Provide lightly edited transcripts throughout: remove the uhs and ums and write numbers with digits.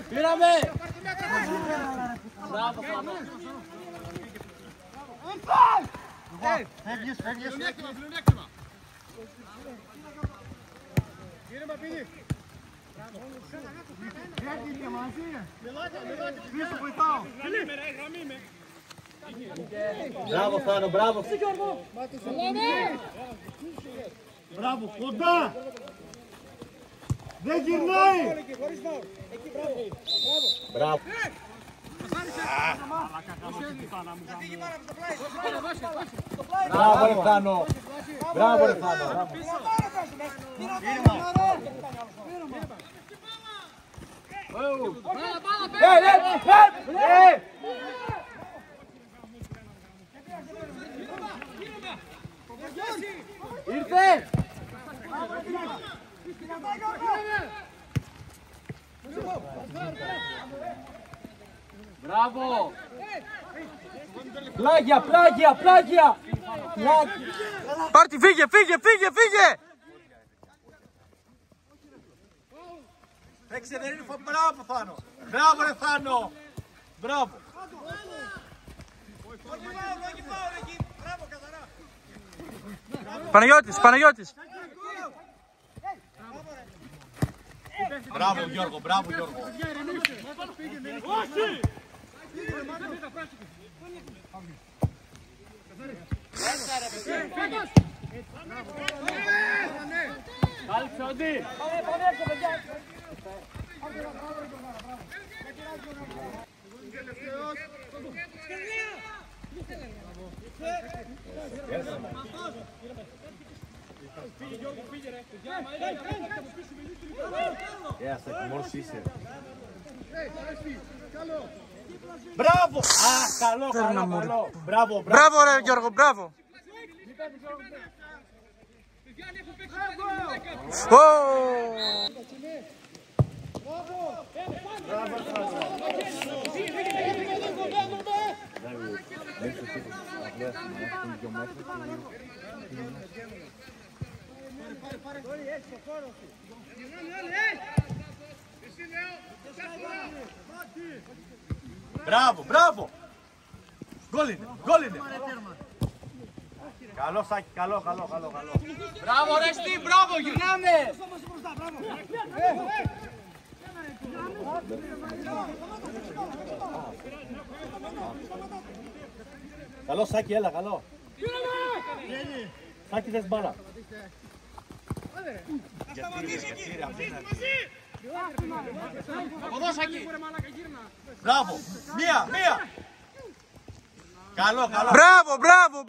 Πήραμε! Μπράβο, Φάνο. Φεύγεις. Πλεονέκτημα. Κύριε Μαπίνη. Φεύγεις μαζί. Μιλάτε. Πίσω βοηθάω. Γραμμή με. Μπράβο, Φάνο, μπράβο. Μπράβο, κοντά. Δεν γυρνάει. Μπράβο. Μπράβο, ρε Φάνο. Μπράβο, ρε Φάνο. Ήρθε! Μπράβο! Πλάγια! Πάρτι, φύγε! Παίξε, δεν είναι μπράβο, Φάνο! Μπράβο, ρε Φάνο! Μπράβο! Παναγιώτης! Μπράβο, Γιώργο! Κάλυψε όντι! Μπράβο! Καλό! Μπράβο! Μπράβο ρε Γιώργο, μπράβο! Μπράβο! Γκολ είναι! Καλό Σάκη, καλό. Μπράβο ρε Στή, μπράβο, γυρνάμε! Καλό Σάκη, έλα, καλό. Σάκη, θες μπάλα. Γιατί ρε, αφήνα. Από εδώ Σάκη. Μπράβο, μία. Καλό. Μπράβο!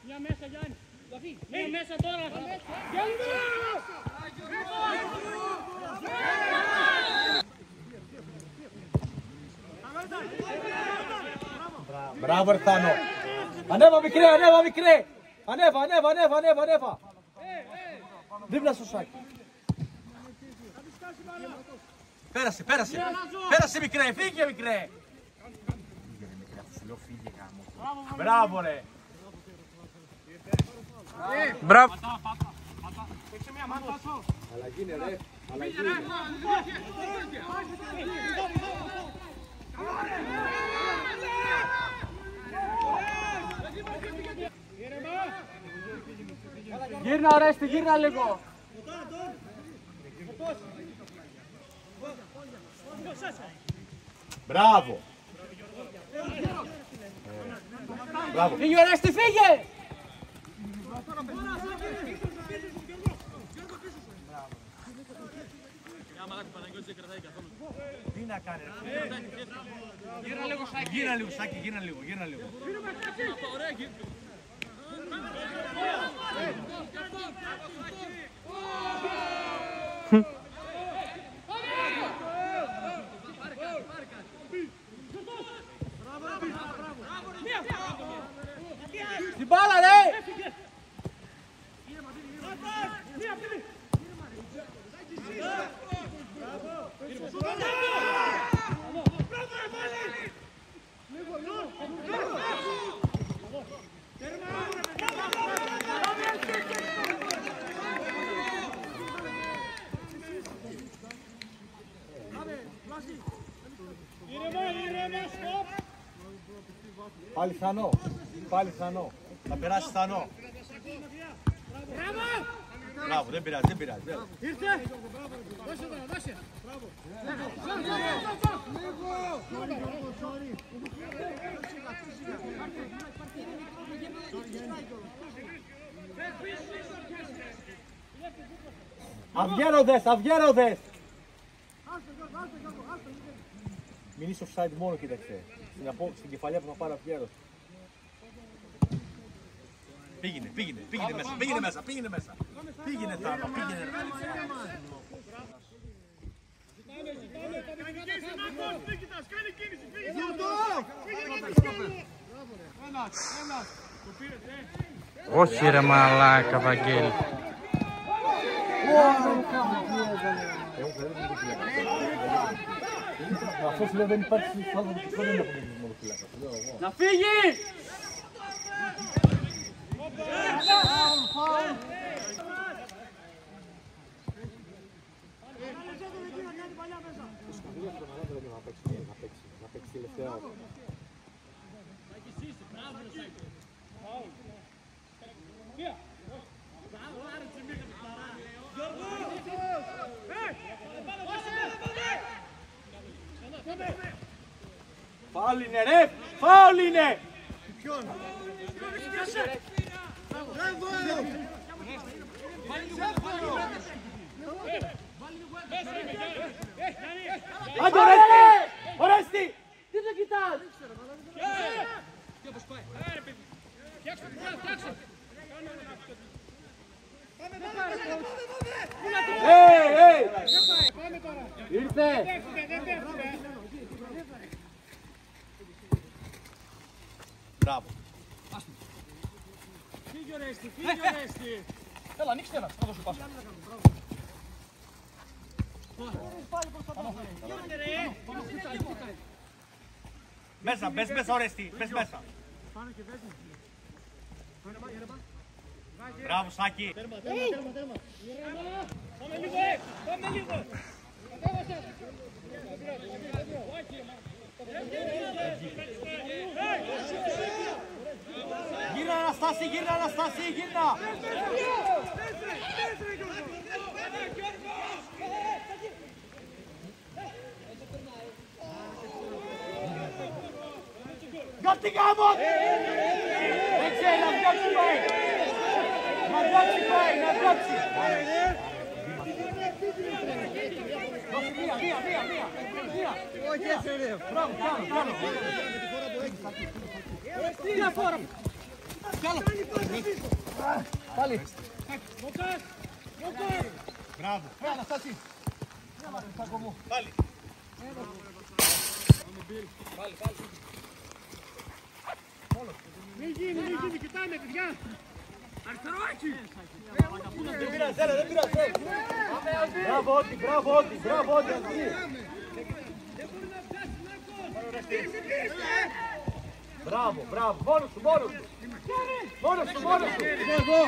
Μια μέσα, Γιάννη. Μια μέσα τώρα. Μπράβο ρε Θάνο. Ανέβα μικρέ. Ανέβα. Δίπλα στο Σάκη. Πέρασε μικρέ, φύγε μικρέ. Μπράβο ρε. Μπράβο! Αλλαγή είναι ρε. Γύρνα Ορέστη, γύρνα λίγο. Μπράβο. Φύγε Ορέστη, φύγε. Τι να κάνει ρε. Γύρνα λίγο. Στην μπάλα ρε. Πάλι Θανό. Πάλι Θανό. Θα περάσει Θανό. Μπράβο, δεν πειράζει, δεν πειράζει. Ήρθε! Δώσε τώρα, δώσε! Αυγέροδες, αυγέροδες! Μην είσαι offside μόνο, κοίταξε. Στην κεφαλιά που θα πάρει αυγέρος. Πήγαινε, πήγαινε, πήγαινε μέσα, πήγαινε μέσα, πήγαινε μέσα. Πήγαινε Θάνο, πήγαινε. Όχι ρε μαλάκα, Βαγγέλη. Αυτό λέω δεν υπάρχει άλλο που δεν είναι μονοφυλάκα. Να φύγει! Να παίξει τελευταία ώρα. Φάουλ είναι ρε! Φάουλ είναι! Ποιον? Άντε Ορέστη! Ορέστη! Τι το κοιτάς! Ήρθε! Μπράβο! Φύγει ο Ρέστη, φύγει ο Ρέστη! Έλα, ανοίξτε ένας, θα δώσω πάσα. Μέσα, μπες μέσα Ορέστη, μπες μέσα. Μπράβο Σάκη. Πάμε λίγο, πάμε λίγο! Γύρνα Αναστάση, γύρνα Αναστάση, γύρνα! Κάτι γάμο! Δεν ξέρει να διώξει πάει! Να διώξει πάει, να διώξει! Δώσε μία! Όχι έτσι ρε! Μπράβο, κάνω! Μία φορά! Πάλι! Μοκάς! Μοκάς! Μπράβο! Αναστάση! Πάλι! Μην γίνει, κοιτάμε παιδιά! Αριστερόάκι! Δεν πειράζει, έλα, δεν πειράζει! Μπράβο Ότι, μπράβο Ότι, μπράβο Ότι! Μπράβο, μπράβο, μόνος σου, μόνος σου! Μόνος σου, μόνος σου! Εδώ!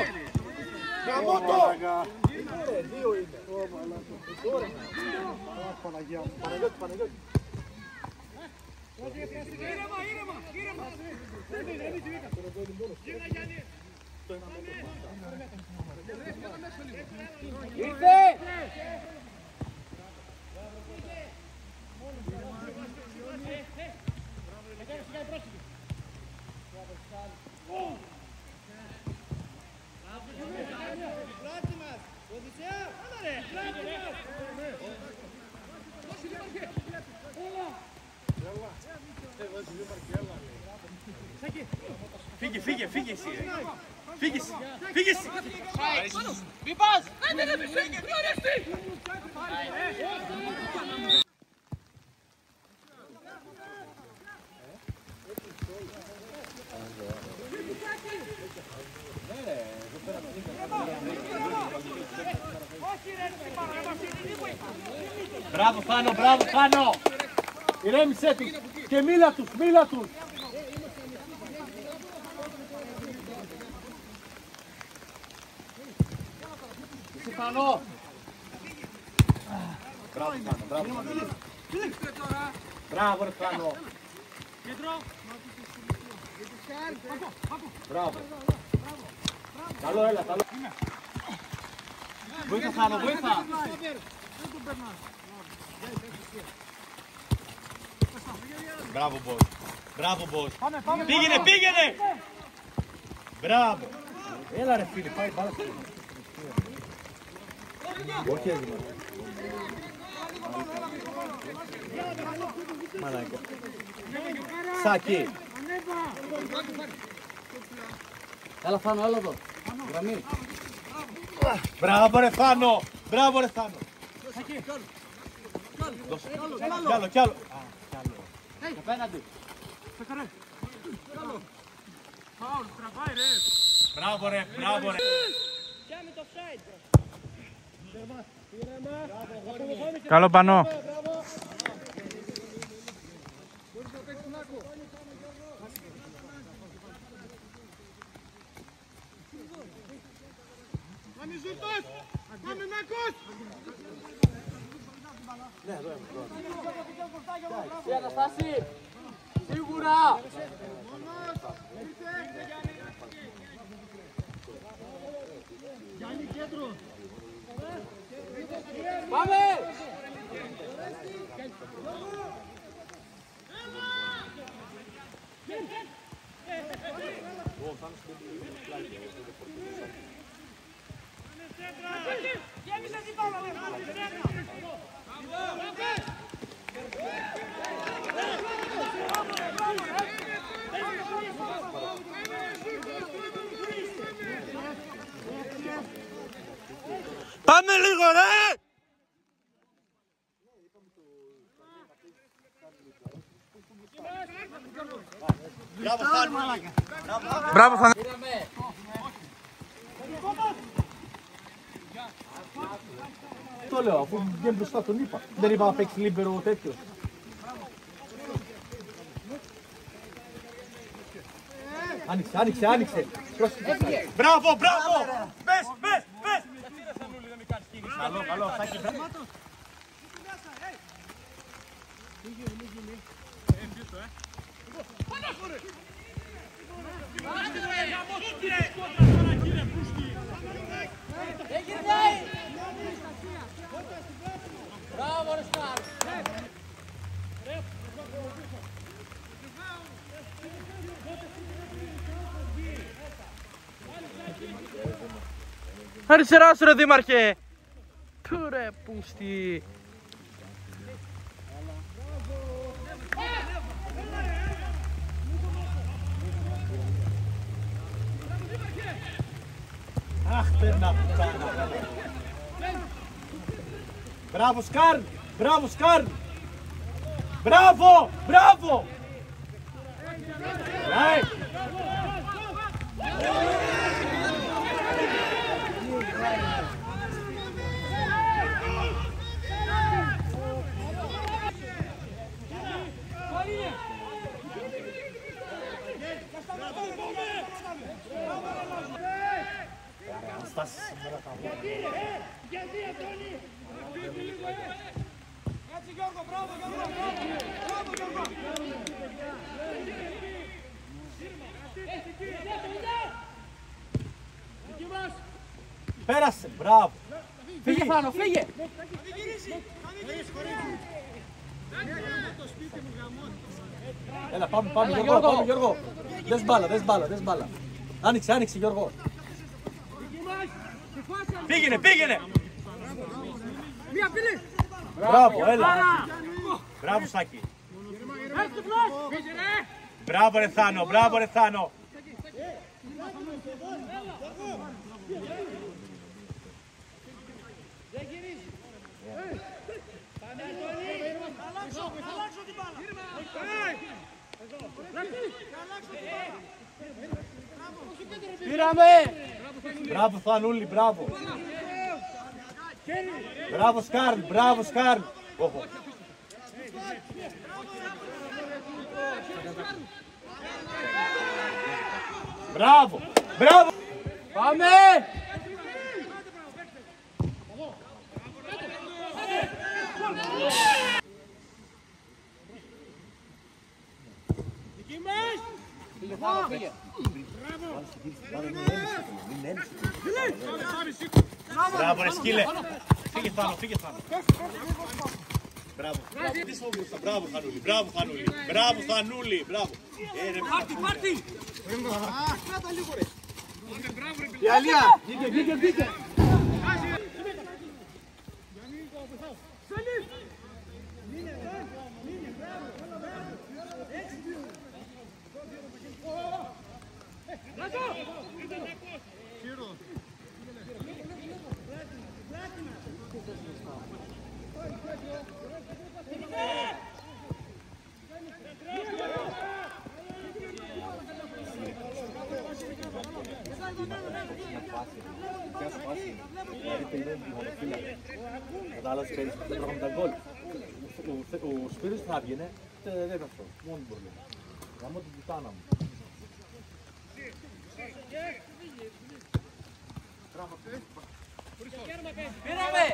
Γαμώ το! Δύο είναι! Παναγία μου, Παναγιώτη, Παναγιώτη! Ήρεμα! Γύρνα Γιάννη! Ήρθε! Πλάτη μας! Οδυσσέα! Πλάτη μας! Φύγε εσύ! Φύγε εσύ! Μη πας! Δεν φύγε! Ορέστη! Μπράβο Θάνο, μπράβο Θάνο! Ηρέμησέ τους και μίλα τους, μίλα τους! Είσαι Θάνο! Μπράβο Θάνο, μπράβο! Μπράβο ρε Θάνο! Μπράβο. Καλό, έλα, καλό. Βοήθα, Θάνο, βοήθα. Μπράβο, Μπος. Μπράβο, Μπος. Πήγαινε, πήγαινε. Μπράβο. Έλα ρε φίλε, πάει μπάλα. Όχι έγινε. Μαλάκα. Σάκη. Έλα Θάνο, έλα εδώ. Γραμμή. Μπράβο ρε Θάνο. Μπράβο ρε Θάνο. Κι άλλο, κι άλλο. Απέναντι. Μπράβο ρε, μπράβο ρε. Καλό πανό. Πάμε Μάκος! Τι Αναστάση! Σίγουρα! Γιάννη κέντρο! Πάμε! Πάμε λίγο ρε! Μπράβο Θάνο. Μπράβο Θάνο. Πήραμε! Το λέω, αφού βγαίνει μπροστά τον είπα. Δεν είπα να παίξει λίμπερο τέτοιος. Άνοιξε, άνοιξε, άνοιξε. Μπράβο, μπράβο. Πες, πες, πες. Καλό, καλό, Σάκη. Μπράβο ρε Σκάρ! Αριστερά σου ρε δήμαρχε. Του ρε πούστη. Αχ, περνά πουτάνα. Μπράβο Σκάρν, μπράβο Σκάρν. Μπράβο, μπράβο. Πέρασε, μπράβο. Φύγε Θάνο, φύγε! Έλα, πάμε, πάμε, Γιώργο, πάμε, Γιώργο. Δες μπάλα, δες μπάλα, δες μπάλα. Άνοιξε, άνοιξε, Γιώργο. Πήγαινε, πήγαινε. Μπράβο, έλα. Μπράβο, Σάκη. Μπράβο, ρε Θάνο, μπράβο, ρε Θάνο. Πήραμε! Μπράβο Θανούλη, μπράβο. Μπράβο Σκάρν, μπράβο Σκάρν. Μπράβο, μπράβο. Πάμε! Μπράβο ρε σκύλε. Φύγε Θάνο, φύγε Θάνο. Μπράβο. Μπράβο Θανούλη, μπράβο Θανούλη. Μπράβο Θανούλη, μπράβο. Πάρτι, πάρτι! Η Αλία, βγήκε. Κατάλαβες πέρυσι που δεν τρώγαμε τα γκολ. Ο Σπύρος θα έβγαινε, δεν είναι αυτό. Μόνο μπορεί. Γαμώ την πουτάνα μου. Πήραμε!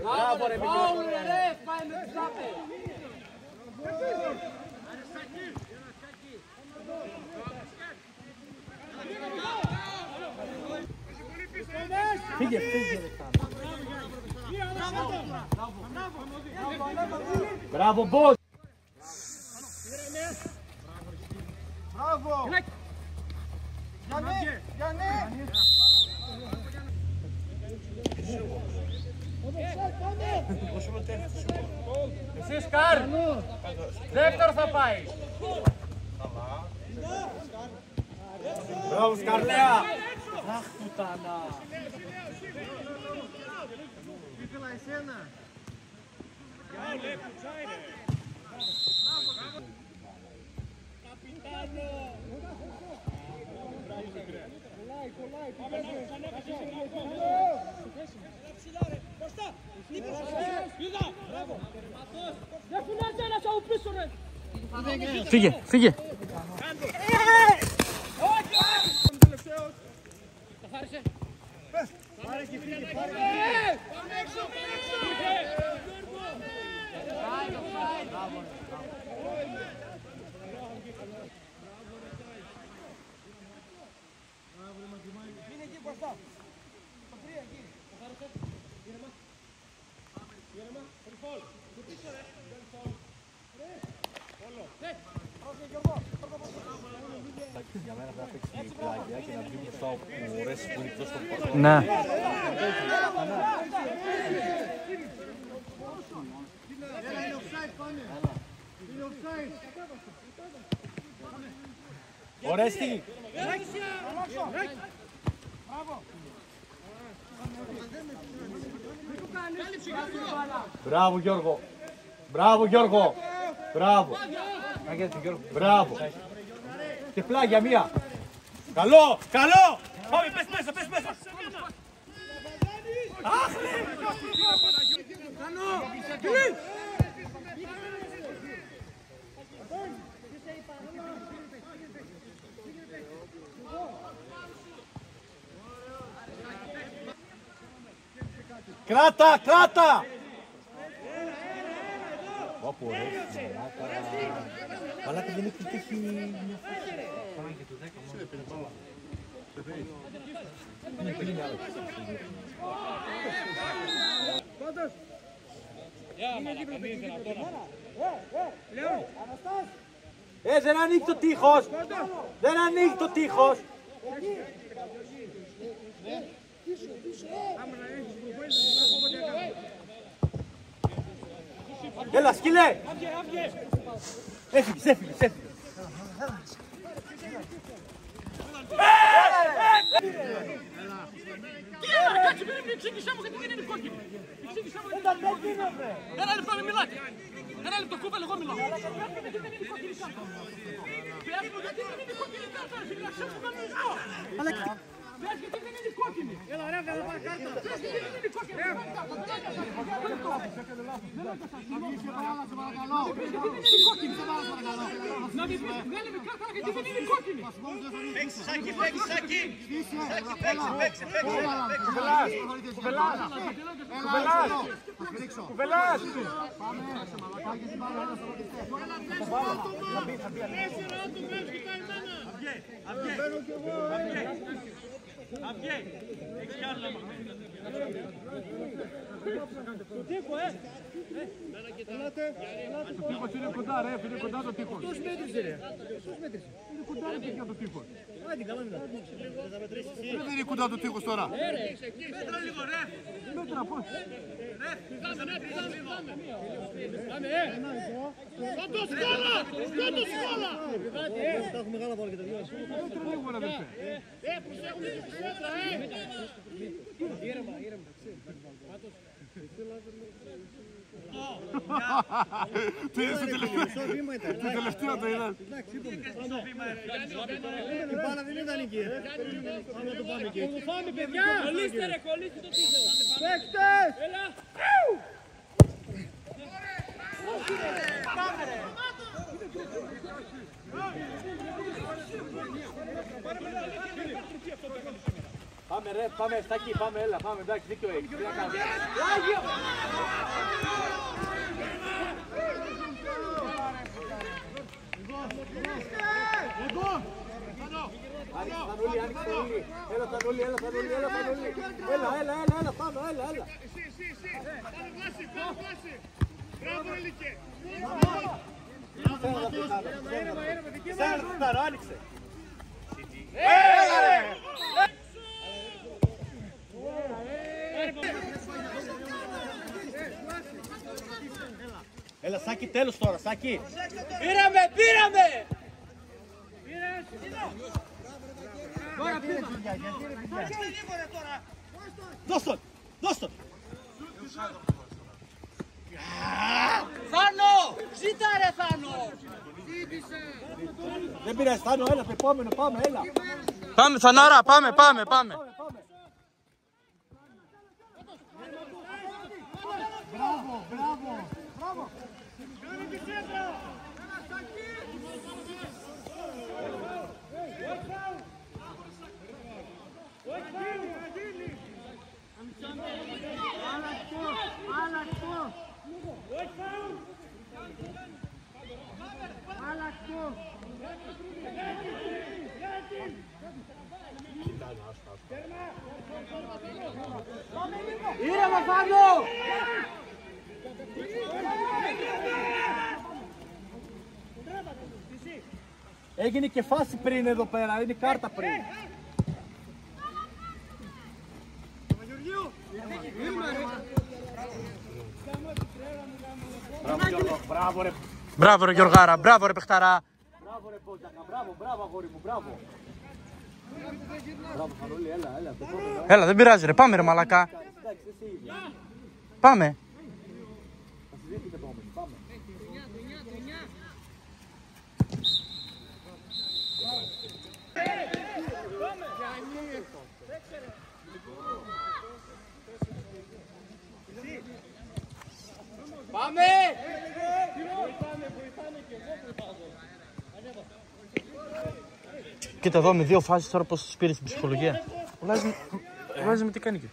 Μπράβο ρε Μiguel. Ρε, πάει με τις τάπες! Φύγε ρε Θάνο. Μπράβο Μπος. Μπράβο! Γιάννη! Εσύ Σκάρ! Δεύτερο θα πάει! Μπράβο Σκαρλέα. Αχ, πουτάνα! Ήθελα εσένα! Φύγε! Για μένα θα παίξει πλάγια και να βγει μπροστά ο Ρέσης που είναι εκτός στο πόσο. Ναι. Είναι offside πάνε! Είναι offside! Ο Ρέστη. Μπράβο Γιώργο. Μπράβο Γιώργο. Μπράβο. Και πλάγια μία. Καλό. Πάμε, πες μέσα. Αχ, Κράτα! Όπο ρε, μαλάκα δεν έχει τύχει μια φάση. Πάμε και το 10 μόνο. Είναι κλείνει άλλο. Δεν ανοίγει το τείχος! Έλα, σκύλε! Έφυγες. Τι έλα, κάτσε, μην εξήγησέ μου γιατί δεν είναι κόκκινη. Εξήγησέ μου γιατί δεν είναι κόκκινη. Ένα λεπτό, μην μιλάτε. Ένα λεπτό, κούβελ, εγώ μιλάω. Γιατί δεν είναι κόκκινη κάρτα. Πες μου γιατί δεν είναι κόκκινη κάρτα, φίλε, ξέρεις τον κανονισμό. Πες γιατί δεν είναι κόκκινη. Έλα ρε, δεν πάει κάρτα. Πες γιατί δεν είναι κόκκινη. Πες γιατί δεν είναι κόκκινη. Να μην πεις βγάλε κάρτα γιατί δεν είναι κόκκινη. Παίξε Σάκη, παίξε Σάκη. Κουβελάς. Αυγέ, έχεις κάνει να Το τείχο, Το τείχος είναι κοντά ρε, είναι κοντά το τείχος. Πώς μέτρησε ρε. Είναι κοντά ρε παιδιά το τείχος. Άντε καλά μετά. Δεν είναι κοντά το τείχος τώρα. Μέτρα λίγο ρε. Μέτρα πώς. Κάτω σκάλα. Κάτω σκάλα. Τα έχουμε μεγάλα βάλα και τα δυο. Μέτρα λίγο ρε αδερφέ. Το είδες το τελευταίο το είδες. Η μπάλα δεν ήταν εκεί. Πάμε να το πάμε εκεί. Πάμε παιδιά. Κολλήστε ρε, κολλήστε το τείχο. Παίκτες! Έλα. Πάμε ρε. Πάμε ρε, πάμε Στάκη, πάμε έλα, πάμε εντάξει, δίκιο έχεις. Τι να κάνουμε. Άνοιξε Θανούλη, άνοιξε Θανούλη. Έλα Θανούλη, έλα Θανούλη, έλα Θανούλη. Έλα, πάμε, έλα. Σέρνω, άνοιξε. Έλα ρε. Έλα Σάκη, τέλος τώρα, Σάκη. Πήραμε. Δώσ' τον. Θάνο, ζήτα ρε Θάνο. Δεν πειράζει Θάνο, έλα, το επόμενο, πάμε, έλα. Πάμε Θανάρα, πάμε. Μπράβο. Ήρεμα Θάνο. Έγινε και φάση πριν εδώ πέρα, είναι κάρτα πριν. Μπράβο ρε. Μπράβο ρε Γιωργάρα, μπράβο ρε παιχταρά. Μπράβο ρε Πόντζακα, μπράβο αγόρι μου, μπράβο. Μπράβο Χαρούλη, έλα. Έλα, δεν πειράζει ρε, πάμε ρε μαλακά. Εντάξει, εσύ ίδια. Πάμε. Θα συζήτητε επόμενη, πάμε. Πάμε. Κοίτα εδώ με δύο φάσεις τώρα πώς τους πήρε στην ψυχολογία. Βάζει με τι κάνει και.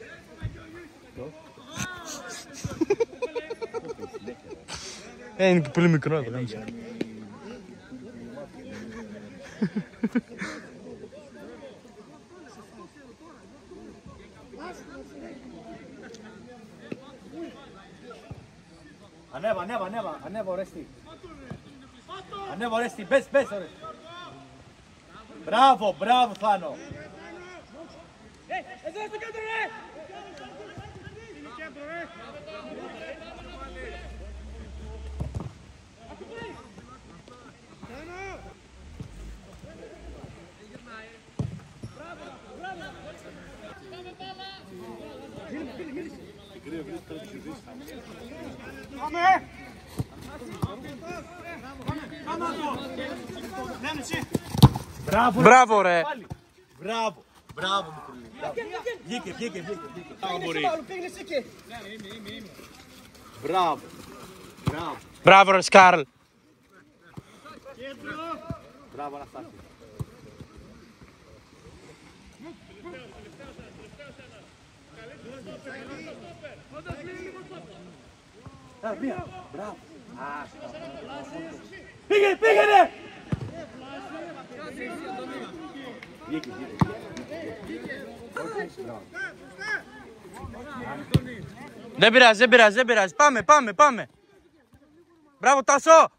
Είναι και πολύ μικρό το κάνεις. Ανέβα Ορέστη. Ανέβα Ορέστη, μπες Ορέστη. Μπράβο Θάνο. Εδώ στο κέντρο ρε. Μπράβο Μπράβο ρε. Μπράβο μικρούλη. Βγήκε. Μπράβο. Μπράβο, ρε Σκάρλ. Μπράβο, Αναστάση. Μπράβο. Πήγαινε! Βγήκε. Δεν πειράζει. Πάμε. Μπράβο, Τάσο.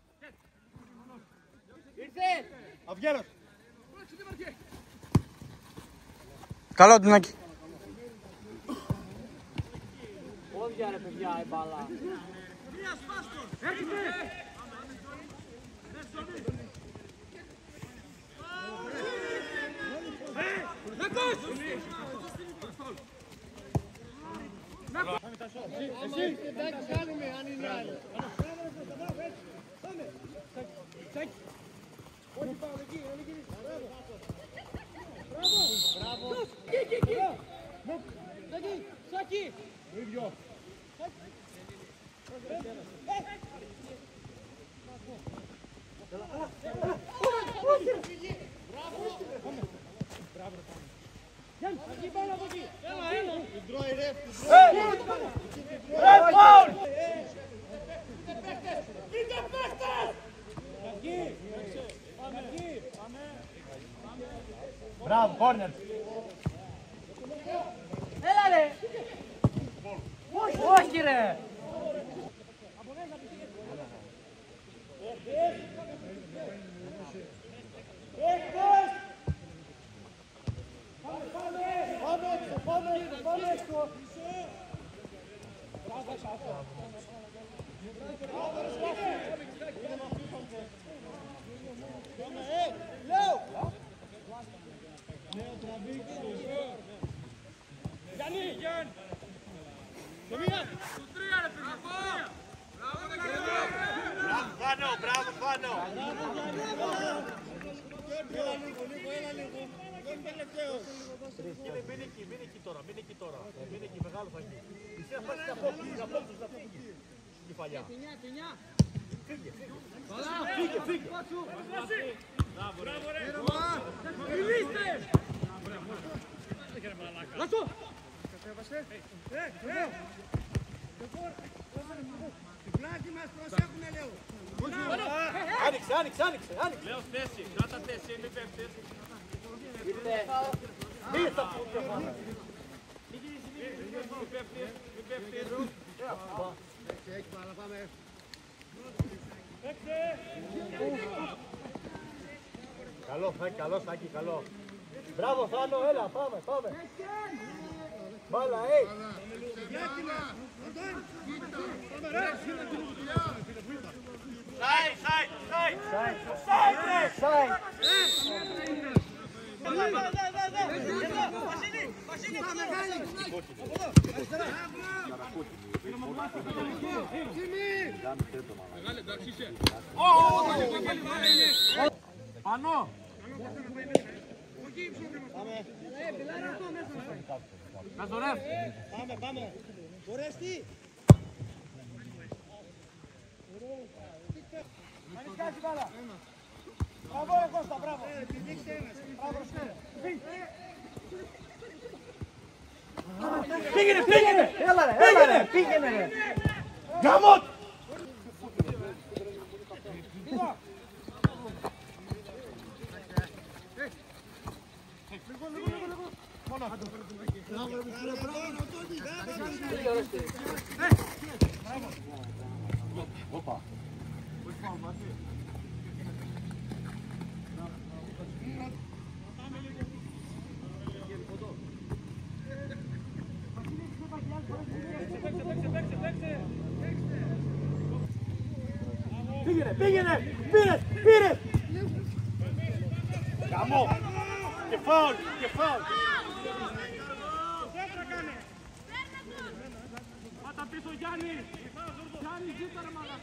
Αυγέρος. Καλό, Τινάκη. Πόδια ρε παιδιά η μπάλα. Μπράβο, κόρνερ. Έλα ρε! Όχι ρε! Μπράβο, Φάνο. Μην εκεί τώρα. Μην εκεί, μεγάλο θα γίνει. Εσύ να πας να φύγεις. Κεφαλιά. Φύγε. Μπράβο ρε. Μιλήστε. Λάσο. Πλάτη μας προσέχουνε λέω. Άνοιξε. Λέω θέση, κράτα θέση, μην πέφτεις. Μην στα πούτια πάνω. Μην πέφτεις. Έχει μπάλα, πάμε. Καλό Σάκη, καλό. Μπράβο Θάνο, έλα, πάμε. Μπάλα, Σάι. Πανώ! Καζορεύ! Πάμε. Μπορείς τι. Ανισκάζει μπάλα. Μπράβο ρε Κώστα, μπράβο. Πήγαινε. Έλα ρε. Πήγαινε. Γαμότ. Όπα. Πήγαινε. Πήρε. Γαμό. Και φάουλ. Πάτα πίσω Γιάννη! Γιάννη ζήτα ρε μαλά!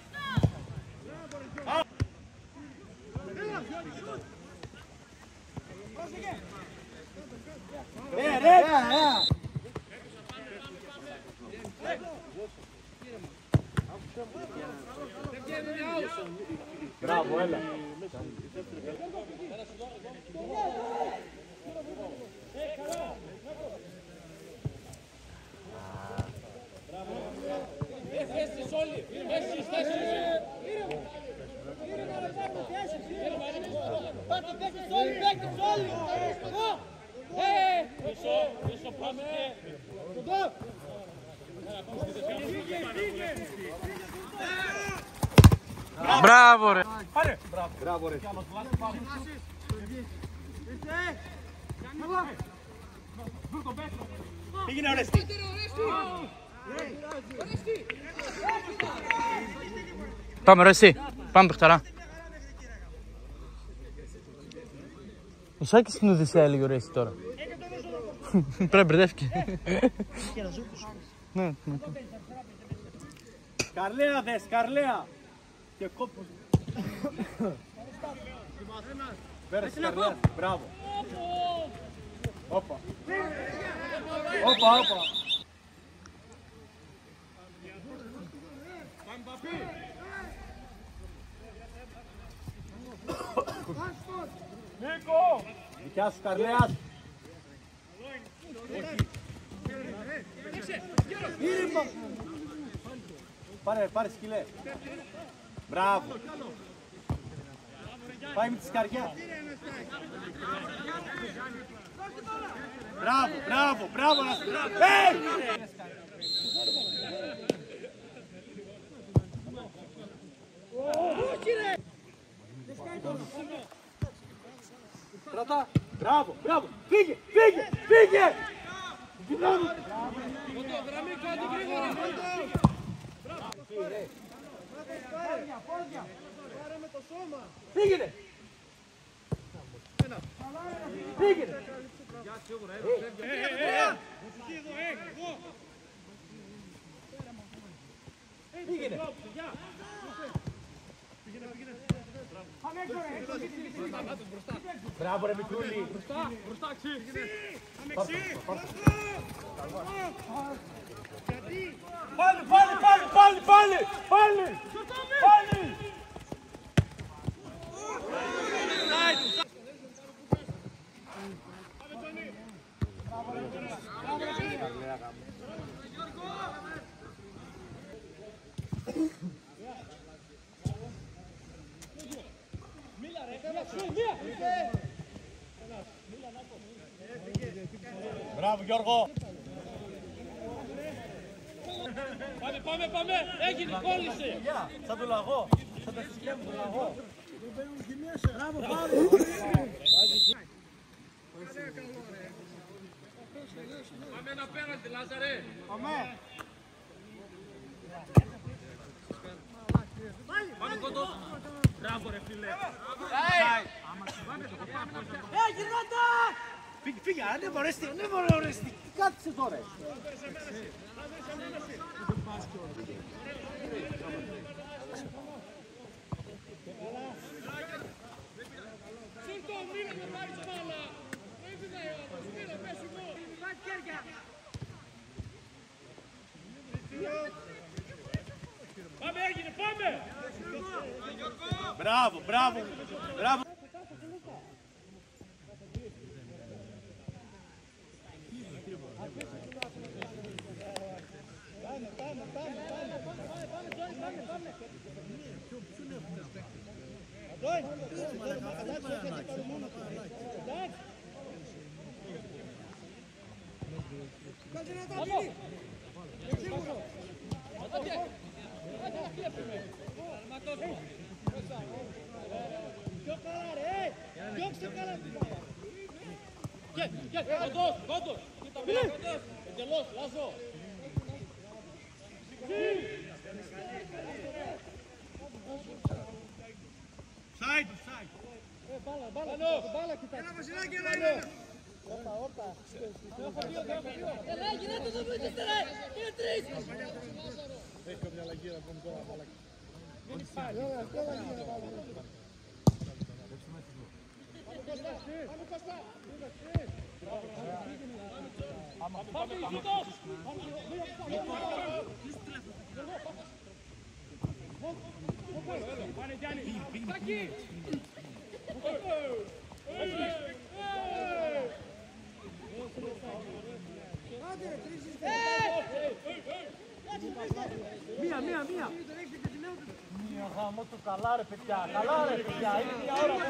Μπράβο, έλα. Θέσεις όλοι, θέσεις. Πάτε παίκτες όλοι. Πίσω πάμε. Μπράβο ρε. Μπράβο, ρε. Πήγαινε ο Ρέστη. Πάμε ρε εσύ. Πάμε παιχταρά. Ο Σάκης στην Οδυσσέα έλεγε ο Ρέστη τώρα. Πρέπει μπερδεύτηκε. Ναι. Καρλέα δες, Καρλέα. Και κόπος. Πέρασε Καρλέας. Μπράβο. Όπα. Δικιά σου Καρλέας. Πάρε σκυλέ. Μπράβο. Πάει με τη σκαριά. Μπράβο. Κρατά. Μπράβο. Φύγε. Γραμμή κάτω γρήγορα. Πήγαινε. Μπράβο ρε μικρούλη. Μπροστά, Πάλι. Μπράβο Γιώργο. Πάμε. Έγινε, κόλλησε. Σαν το λαγό. Σαν τα συσκιά μου το λαγό. Πάμε ένα πέναλτι, Λάζαρε. Πάμε κοντό. Μπράβο ρε φίλε. Γυρνάτα! Φύγε, ανέβω Ρέστη. Τι κάθισε τώρα. Πάμε, έγινε, πάμε! Μπράβο. Κόντος! Κοίτα μία κόντος! Εντελώς, Λάζο! Μπάλα κοιτάξτε! Έλα Βασιλάκη, έλα! Έλα, γυρνάτε το βίντεο, ρε! Είναι τρεις! Έχει καμιά λαγίρα από τον τώρα, μπάλα. Δεν υπάρχει. Πάμε Κώστα! Μία. Μία γάμο του, καλά ρε παιδιά, είναι μια ώρα μόνο.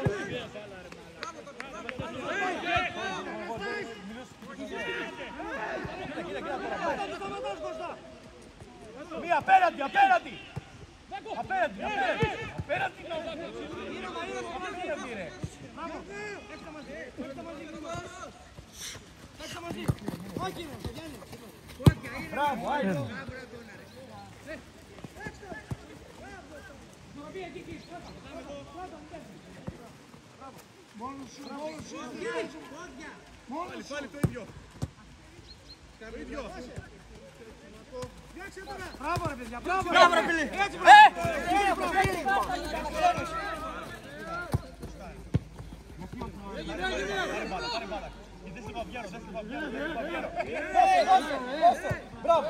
Μία απέναντι! Απέναντι! Μπράβο, άιντο! Πάλι το ίδιο. Μπράβο ρε παιδιά, Μπράβο ρε φίλε! Μπράβο,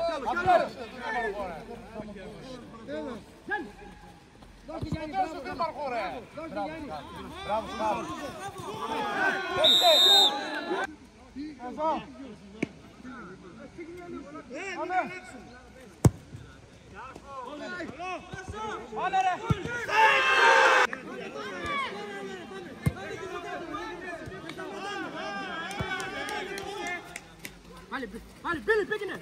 μπράβο, Πάλι, Μπίλι, πήγαινε!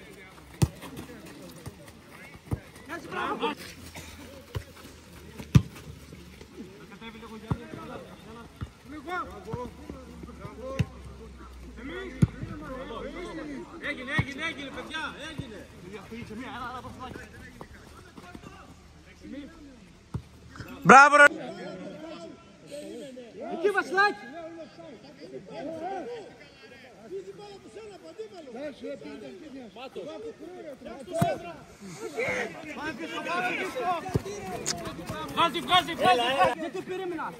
Έγινε, παιδιά, έγινε! Μπράβο ρε! Εκεί Βασιλάκη! Βγάζει! Δεν το περίμενα!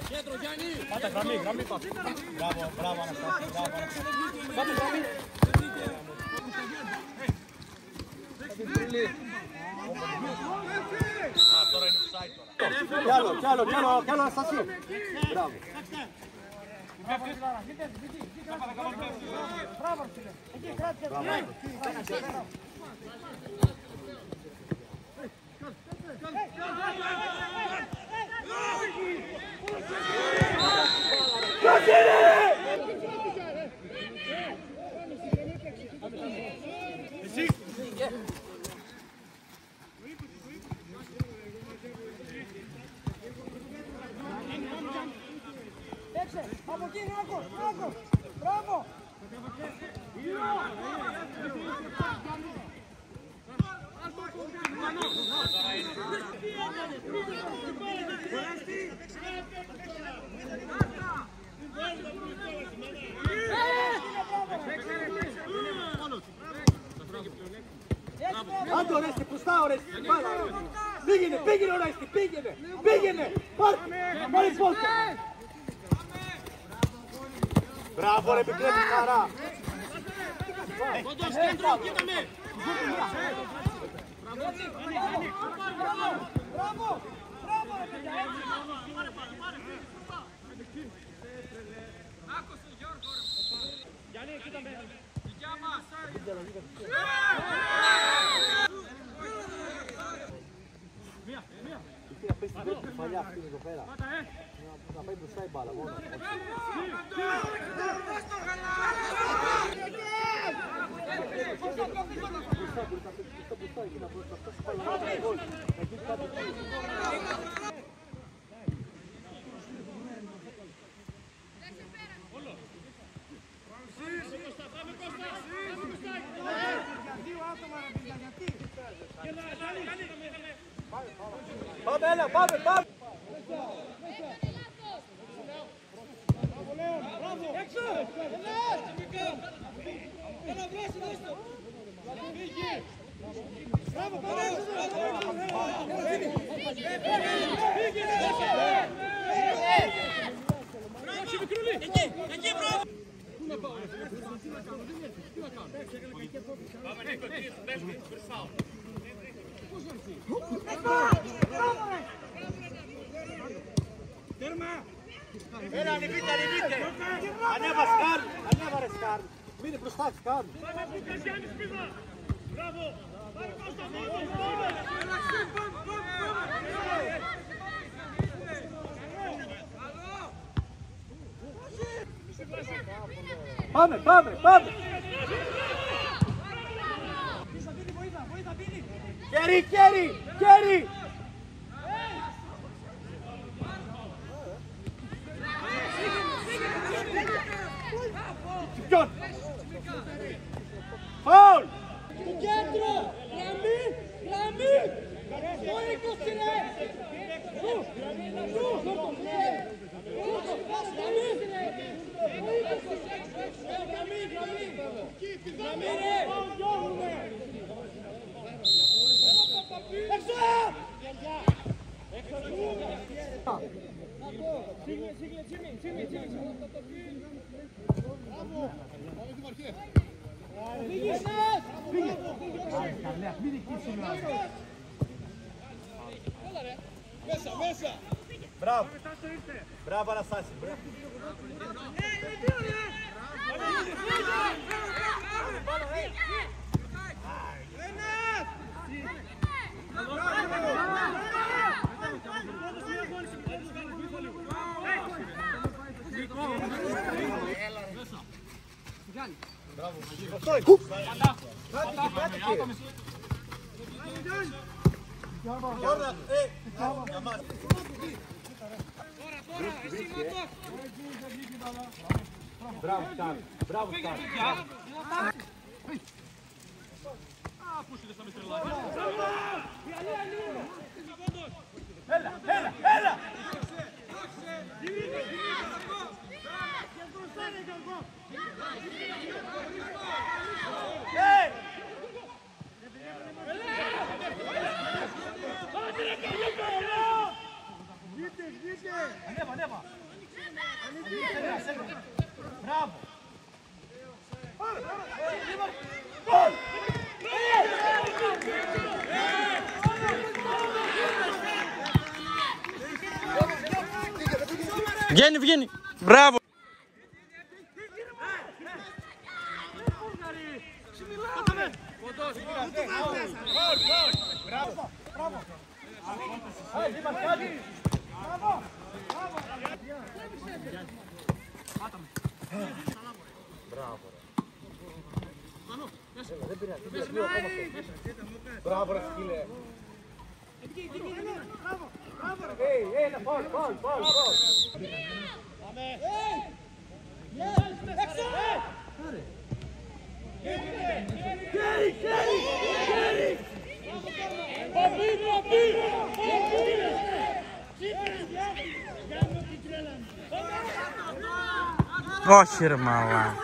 Κέντρο Γιάννη! Πάτε γραμμή πάτε. Μπράβο Αναστάση, Πάτε γραμμή. Τώρα είναι offside τώρα. Κι άλλο Αναστάση. Μπράβο. Από εκεί, Νάκο! Μπράβο! Άντε Ορέστη, πουστά Ορέστη, πήγαινε Ορέστη, πήγαινε, πάρε πόντο. Μπράβο ρε Πικρέτη, χαρά. Κοντός, κέντρο, κοίταμε! Μπράβο, ρε παιδιά, έτσι! Άκουσε Γιώργο ρε! Γιάννη, κοίταμε! Δικιά μας! Μία! Να πες την πρώτη κεφαλιά αυτή εδώ πέρα. Να πάει μπροστά η μπάλα μόνο. Πάμε, έλα, πάμε! Έξω! Έλα, βράσου, δώστο! Φύγει! Έλα, ανεβείτε, ανεβείτε. Ανέβα σκάρ, ανέβα ρε σκάρ. Μείνε μπροστά σκάρ. Πάμε, πάμε, πάμε. Κέρι, κέρι, κέρι. Ποιον. Φαουλ. Στο κέντρο! Γραμμή! Γραμμή! Το 20 ρε! Μπράβο. Μπράβο Αναστάση. Μπράβο, Στάρ. Μπράβο, Στάρ. Έλα, έλα, έλα. Ανέβα, ανέβα. Μπράβο. Βγαίνει, βγαίνει. Μπράβο. Μπράβο. Μπράβο. Μπράβο ρε σκύλε. Έλα, φάουλ, φάουλ, φάουλ. Κέρι, κέρι, κέρι. Όχι ρε μαλά.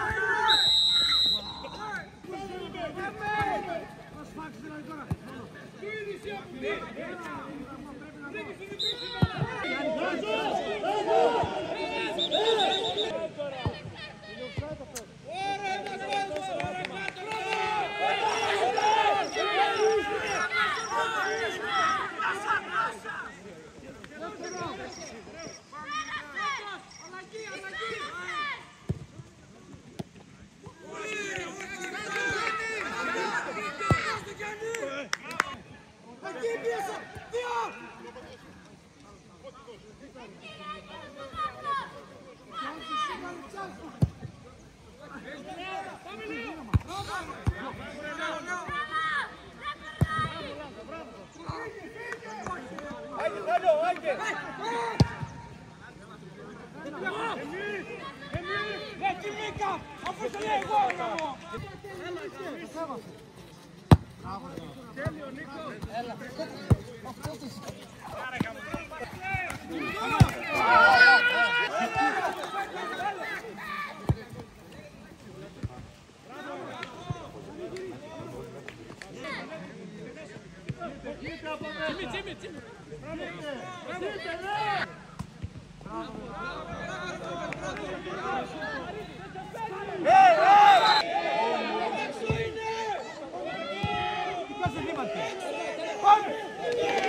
Πάμε!